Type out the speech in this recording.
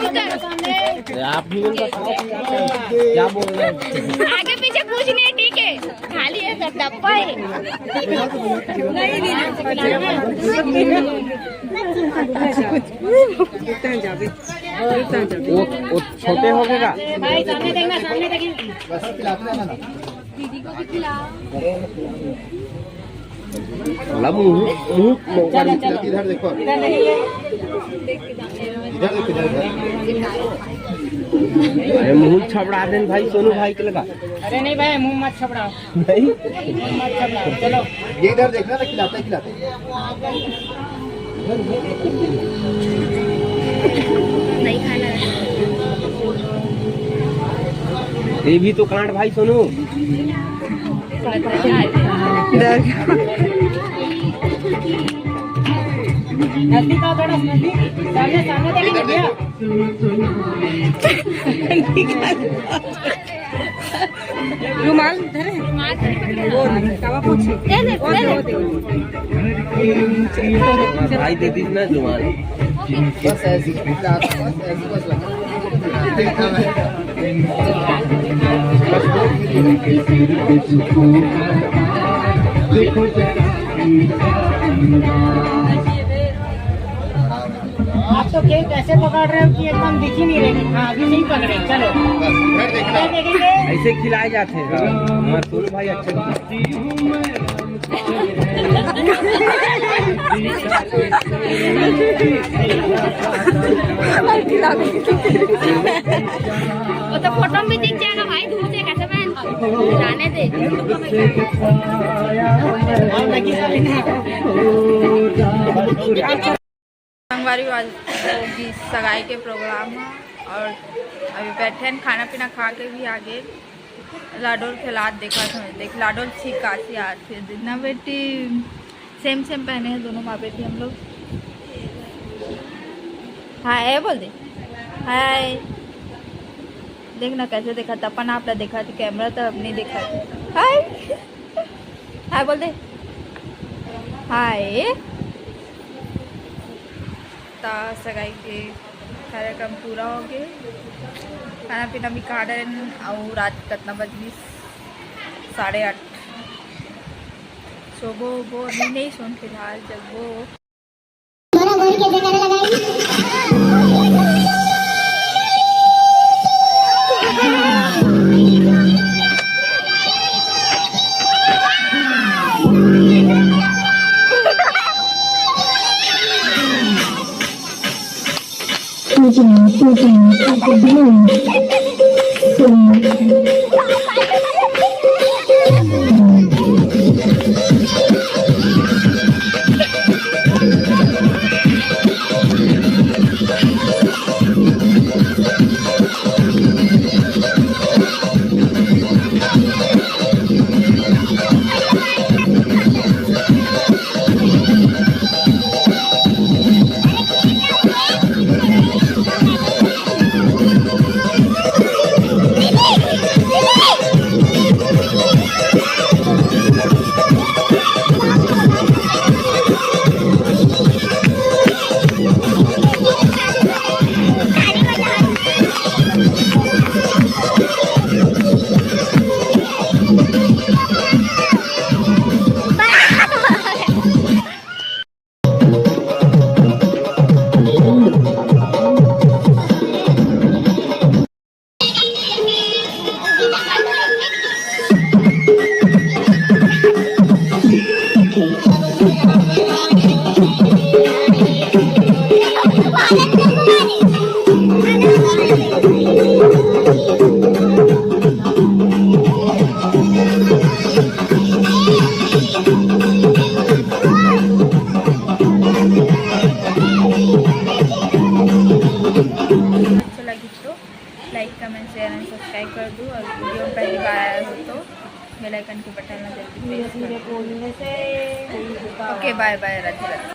आप भी क्या बोल रहे हैं? आगे पीछे कुछ नहीं, ठीक है, खाली है सब डब्बा है। वो छोटे हो गए का? भाई सामने देखना, सामने देखिए। दीदी को भी खिलाओ। मुंह इधर देखो, इधर नहीं है, इधर देखो, अरे मुंह छबड़ा देन भाई, सोनू भाई के लगा। अरे नहीं भाई, मुंह मत छपड़ाओ, नहीं मुंह मत छपड़ाओ, चलो। ये इधर देखना ना, खिलाते खिलाते। नहीं खाना है। ये भी तो कांड भाई सोनू। नजदीक आओ, थोड़ा नजदीक, सामने सामने देखिए भैया। रुमाल धरे, तवा पूछी, दे दे भाई दे दी ना रुमाल। बस ऐसी बस आप तो केक कैसे पकड़ रहे हो कि एकदम दिख ही नहीं रहे। हाँ अभी नहीं पकड़े, चलो इधर देखना। देखेंगे। ऐसे खिलाए जाते हैं हमारे सोनू भाई अच्छे। वो तो फोटो में दिख जाएगा भाई, दूर से कैसे बहन जाने दे। संगवारी की सगाई के प्रोग्राम है और अभी बैठे हैं, खाना पीना खा के भी आगे लाडोल खिलात देखा था। देख लाडोल छिकाती आती है ना बेटी, सेम सेम पहने हैं दोनों माँ बेटी हम लोग। हाय बोल दे, हाय। देखना कैसे देखा था, अपन आप देखा थी, कैमरा तो अब नहीं देखा थी। हाय हाय बोल दे, हाय। सगाई के कार्यक्रम पूरा हो गए, खाना पीना भी खा रहे और रात कितना बजी 8:30। सोबो वो नहीं सुन फिलहाल जब वो like comment share and subscribe कर दूँ और वीडियो में पहली बार आया हो तो बेल आइकन के बटन में जल्दी प्रेस कर। Okay bye bye, Radhe Radhe.